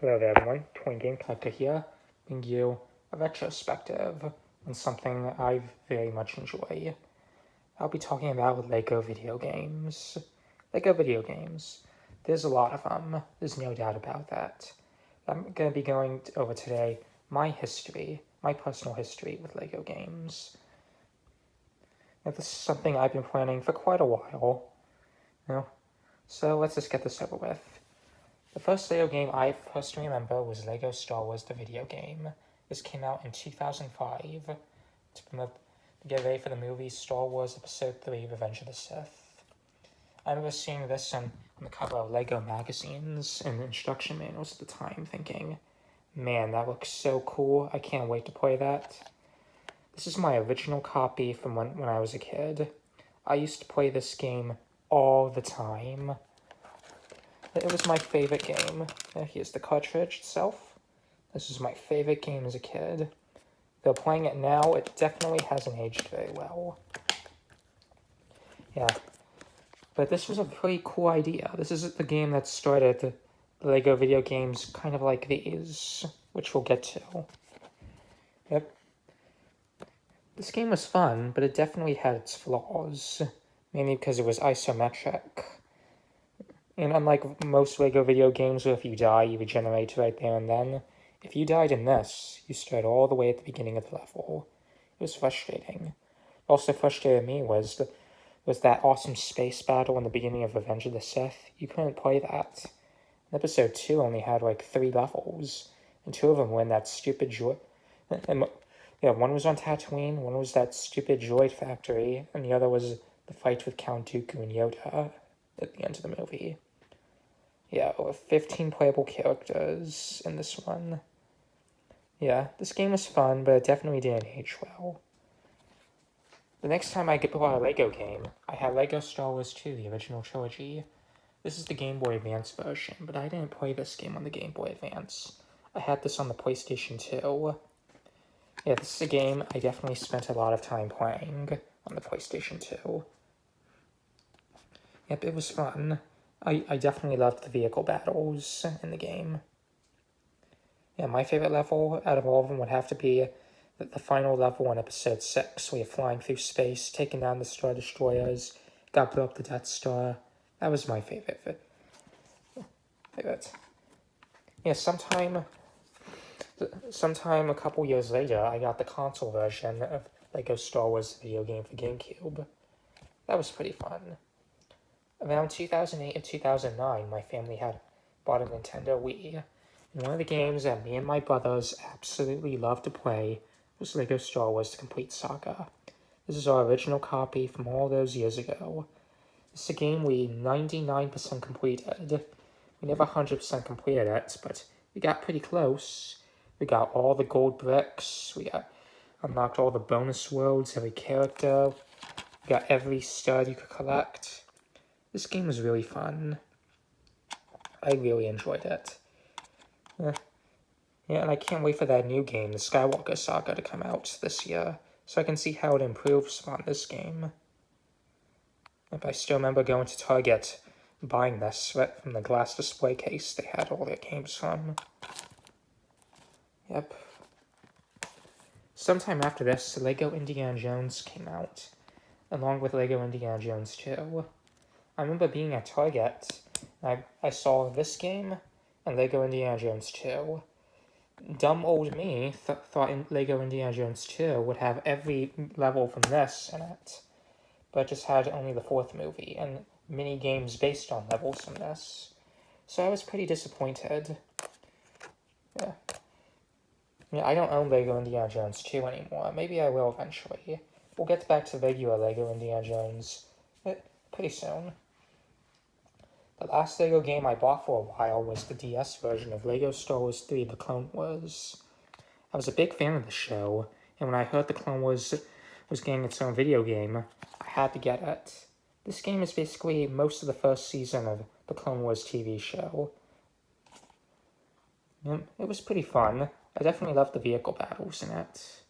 Hello there everyone, Twin Game Collector here, bringing you a retrospective on something I very much enjoy. I'll be talking about Lego video games. Lego video games. There's a lot of them, there's no doubt about that. I'm going to be going over today my history, my personal history with Lego games. Now, this is something I've been planning for quite a while, so let's just get this over with. The first Lego game I personally remember was Lego Star Wars the video game. This came out in 2005 to get ready for the movie Star Wars Episode 3 Revenge of the Sith. I remember seeing this on the cover of Lego magazines and instruction manuals at the time, thinking, man, that looks so cool, I can't wait to play that. This is my original copy from when I was a kid. I used to play this game all the time. It was my favorite game. Here's the cartridge itself. This is my favorite game as a kid. Though playing it now, it definitely hasn't aged very well. Yeah. But this was a pretty cool idea. This is the game that started the Lego video games kind of like these, which we'll get to. Yep. This game was fun, but it definitely had its flaws. Mainly because it was isometric. And unlike most Lego video games where if you die, you regenerate right there and then, if you died in this, you start all the way at the beginning of the level. It was frustrating. What also frustrated me was that awesome space battle in the beginning of Revenge of the Sith. You couldn't play that. Episode 2 only had like 3 levels, and 2 of them were in that stupid droid. One was on Tatooine, one was that stupid droid factory, and the other was the fight with Count Dooku and Yoda at the end of the movie. Yeah, over 15 playable characters in this one. Yeah, this game was fun, but it definitely didn't age well. The next time I bought a Lego game, I had Lego Star Wars 2, the original trilogy. This is the Game Boy Advance version, but I didn't play this game on the Game Boy Advance. I had this on the PlayStation 2. Yeah, this is a game I definitely spent a lot of time playing on the PlayStation 2. Yep, it was fun. I definitely loved the vehicle battles in the game. Yeah, my favorite level out of all of them would have to be the final level in Episode 6, where you're flying through space, taking down the Star Destroyers, got blew up the Death Star. That was my favorite. Yeah, sometime a couple years later, I got the console version of Lego Star Wars video game for GameCube. That was pretty fun. Around 2008 and 2009, my family had bought a Nintendo Wii, and one of the games that me and my brothers absolutely loved to play was Lego Star Wars The Complete Saga. This is our original copy from all those years ago. It's a game we 99% completed. We never 100% completed it, but we got pretty close. We got all the gold bricks, unlocked all the bonus worlds, every character, we got every stud you could collect. This game was really fun. I really enjoyed it. Yeah, and I can't wait for that new game, the Skywalker Saga, to come out this year, so I can see how it improves on this game. If I still remember going to Target, buying this from the glass display case they had all their games from. Yep. Sometime after this, Lego Indiana Jones came out, along with Lego Indiana Jones 2. I remember being at Target, and I saw this game and Lego Indiana Jones 2. Dumb old me thought Lego Indiana Jones 2 would have every level from this in it, but it just had only the 4th movie and mini games based on levels from this. So I was pretty disappointed. Yeah, I don't own Lego Indiana Jones 2 anymore. Maybe I will eventually. We'll get back to regular Lego Indiana Jones pretty soon. The last Lego game I bought for a while was the DS version of Lego Star Wars 3 The Clone Wars. I was a big fan of the show, and when I heard the Clone Wars was getting its own video game, I had to get it. This game is basically most of the first season of the Clone Wars TV show. It was pretty fun. I definitely loved the vehicle battles in it.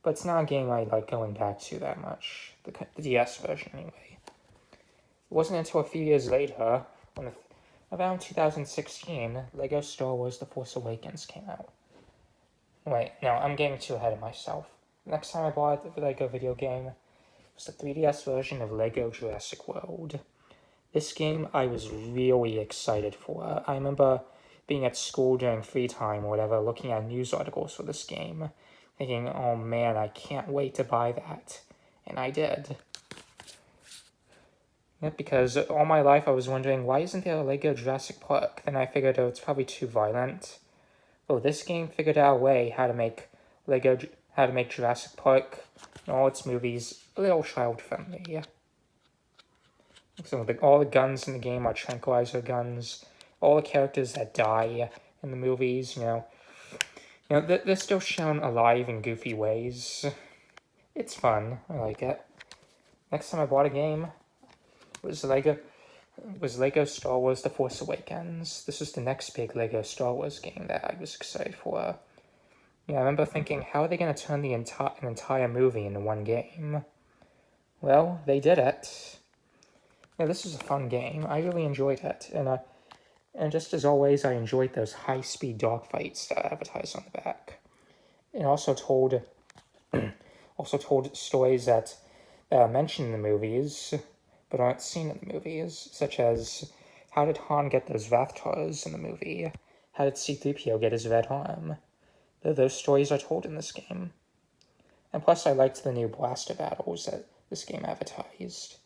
But it's not a game I like going back to that much. The DS version, anyway. It wasn't until a few years later, when around 2016, Lego Star Wars The Force Awakens came out. Wait, no, I'm getting too ahead of myself. Next time I bought the Lego video game was the 3DS version of Lego Jurassic World. This game I was really excited for. I remember being at school during free time or whatever, looking at news articles for this game, thinking, oh man, I can't wait to buy that. And I did. Yeah, because all my life I was wondering, why isn't there a Lego Jurassic Park? Then I figured, oh, it's probably too violent. Oh, this game figured out a way how to make Jurassic Park and all its movies a little child-friendly. So all the guns in the game are tranquilizer guns. All the characters that die in the movies, they're still shown alive in goofy ways. It's fun. I like it. Next time I bought a game was Lego Star Wars The Force Awakens. This was the next big Lego Star Wars game that I was excited for. I remember thinking, how are they going to turn an entire movie into one game? Well, they did it. This was a fun game. I really enjoyed it. And just as always, I enjoyed those high-speed dogfights that are advertised on the back. It also told stories that are mentioned in the movies, but aren't seen in the movies, such as how did Han get those Rathtars in the movie? How did C-3PO get his red arm? Those stories are told in this game. And plus, I liked the new blaster battles that this game advertised.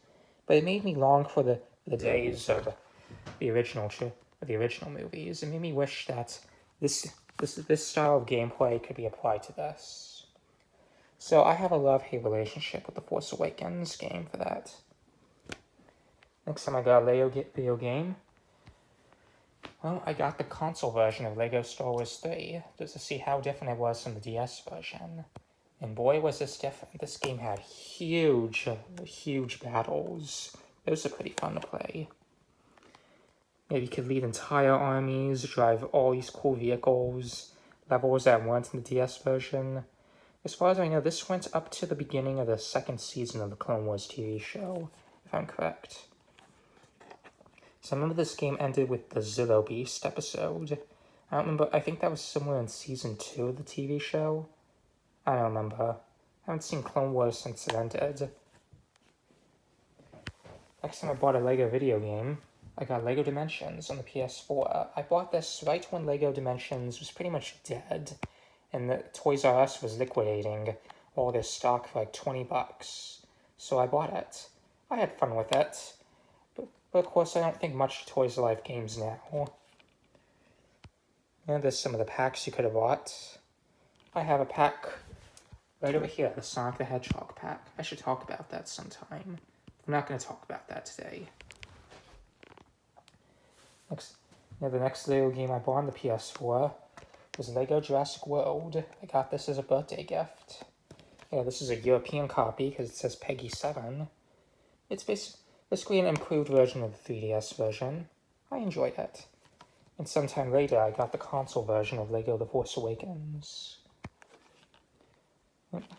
But it made me long for the days of the original movies. It made me wish that this style of gameplay could be applied to this. So I have a love-hate relationship with the Force Awakens game for that. Next time I got a Lego video game, well, I got the console version of Lego Star Wars 3 just to see how different it was from the DS version. And boy, was this different. This game had huge battles. Those are pretty fun to play. You could lead entire armies, drive all these cool vehicles, levels that weren't in the DS version. As far as I know, this went up to the beginning of the second season of the Clone Wars TV show, if I'm correct. So I remember this game ended with the Zillo Beast episode. I don't remember, I think that was somewhere in season 2 of the TV show. I don't remember. I haven't seen Clone Wars since it ended. Next time I bought a Lego video game, I got Lego Dimensions on the PS4. I bought this right when Lego Dimensions was pretty much dead, and the Toys R Us was liquidating all their stock for like $20. So I bought it. I had fun with it, but of course I don't think much of Toys R Life games now. And there's some of the packs you could have bought. I have a pack right over here, the Sonic the Hedgehog pack. I should talk about that sometime. I'm not going to talk about that today. The next Lego game I bought on the PS4 was Lego Jurassic World. I got this as a birthday gift. This is a European copy because it says Peggy 7. It's basically an improved version of the 3DS version. I enjoyed it. And sometime later, I got the console version of Lego The Force Awakens.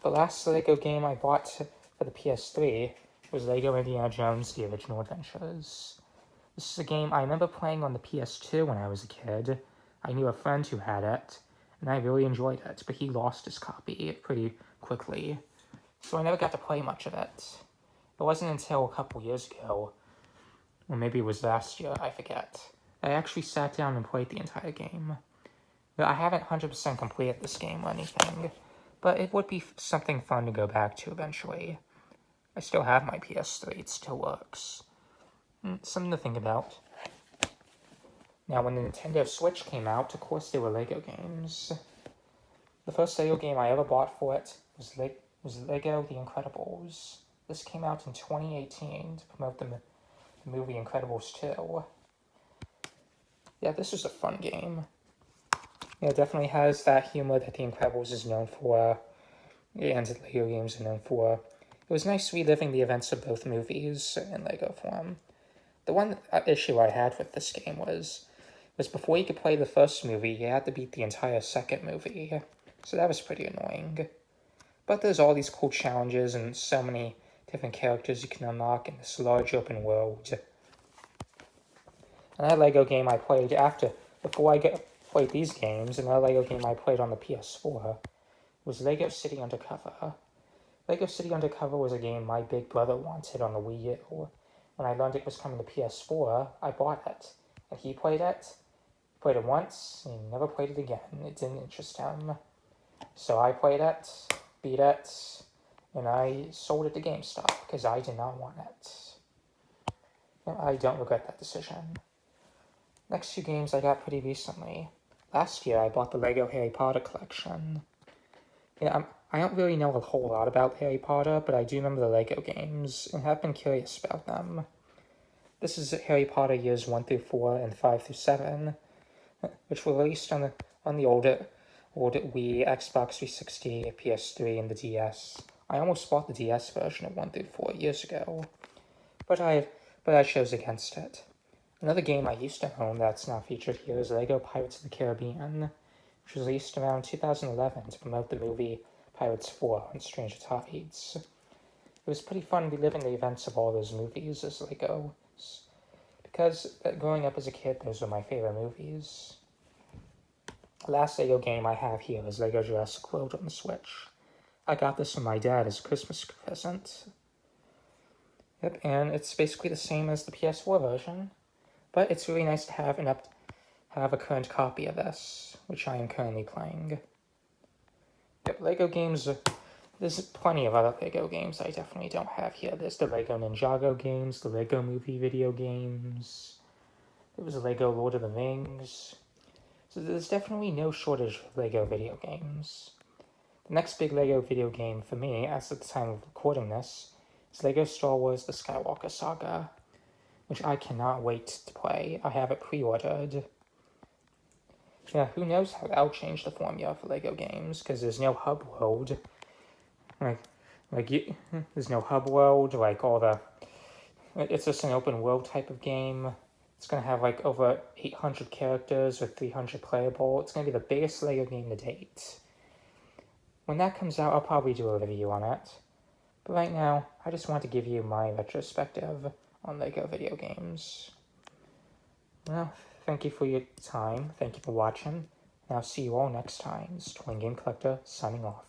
The last Lego game I bought for the PS3 was Lego Indiana Jones The Original Adventures. This is a game I remember playing on the PS2 when I was a kid. I knew a friend who had it, and I really enjoyed it, but he lost his copy pretty quickly, so I never got to play much of it. It wasn't until a couple years ago, or maybe it was last year, I forget, I actually sat down and played the entire game. I haven't 100% completed this game or anything, but it would be something fun to go back to eventually. I still have my PS3, it still works. Something to think about. Now, when the Nintendo Switch came out, of course there were Lego games. The first Lego game I ever bought for it was Lego The Incredibles. This came out in 2018 to promote the movie Incredibles 2. Yeah, this was a fun game. It definitely has that humor that The Incredibles is known for, and Lego games are known for. It was nice reliving the events of both movies in Lego form. The one issue I had with this game was before you could play the first movie, you had to beat the entire second movie. So that was pretty annoying. But there's all these cool challenges and so many different characters you can unlock in this large open world. Another Lego game I played before I played these games, another Lego game I played on the PS4 was Lego City Undercover. Lego City Undercover was a game my big brother wanted on the Wii U. When I learned it was coming to PS4, I bought it. And he played it once, and he never played it again. It didn't interest him. So I played it, beat it, and I sold it to GameStop because I did not want it. And I don't regret that decision. Next two games I got pretty recently. Last year I bought the Lego Harry Potter collection. Yeah, I don't really know a whole lot about Harry Potter, but I do remember the Lego games and have been curious about them. This is Harry Potter years 1 through 4 and 5 through 7, which were released on the older Wii, Xbox 360, PS3, and the DS. I almost bought the DS version of 1 through 4 years ago, but I chose against it. Another game I used to own that's not featured here is Lego Pirates of the Caribbean, which was released around 2011 to promote the movie Pirates 4 on Stranger Tides. It was pretty fun reliving the events of all those movies as Lego, because growing up as a kid, those were my favorite movies. The last Lego game I have here is Lego Jurassic World on the Switch. I got this from my dad as a Christmas present. Yep, and it's basically the same as the PS4 version, but it's really nice to have a current copy of this, which I am currently playing. Yep, Lego games. There's plenty of other Lego games I definitely don't have here. There's the Lego Ninjago games, the Lego Movie video games. There was a Lego Lord of the Rings. So there's definitely no shortage of Lego video games. The next big Lego video game for me, as at the time of recording this, is Lego Star Wars The Skywalker Saga, which I cannot wait to play. I have it pre-ordered. Yeah, who knows how that'll change the formula for Lego games, because there's no hub world. There's no hub world, it's just an open world type of game. It's going to have over 800 characters with 300 playable. It's going to be the biggest Lego game to date. When that comes out, I'll probably do a review on it. But right now, I just want to give you my retrospective on Lego video games. Well, thank you for your time. Thank you for watching. And I'll see you all next time. This is Twin Game Collector signing off.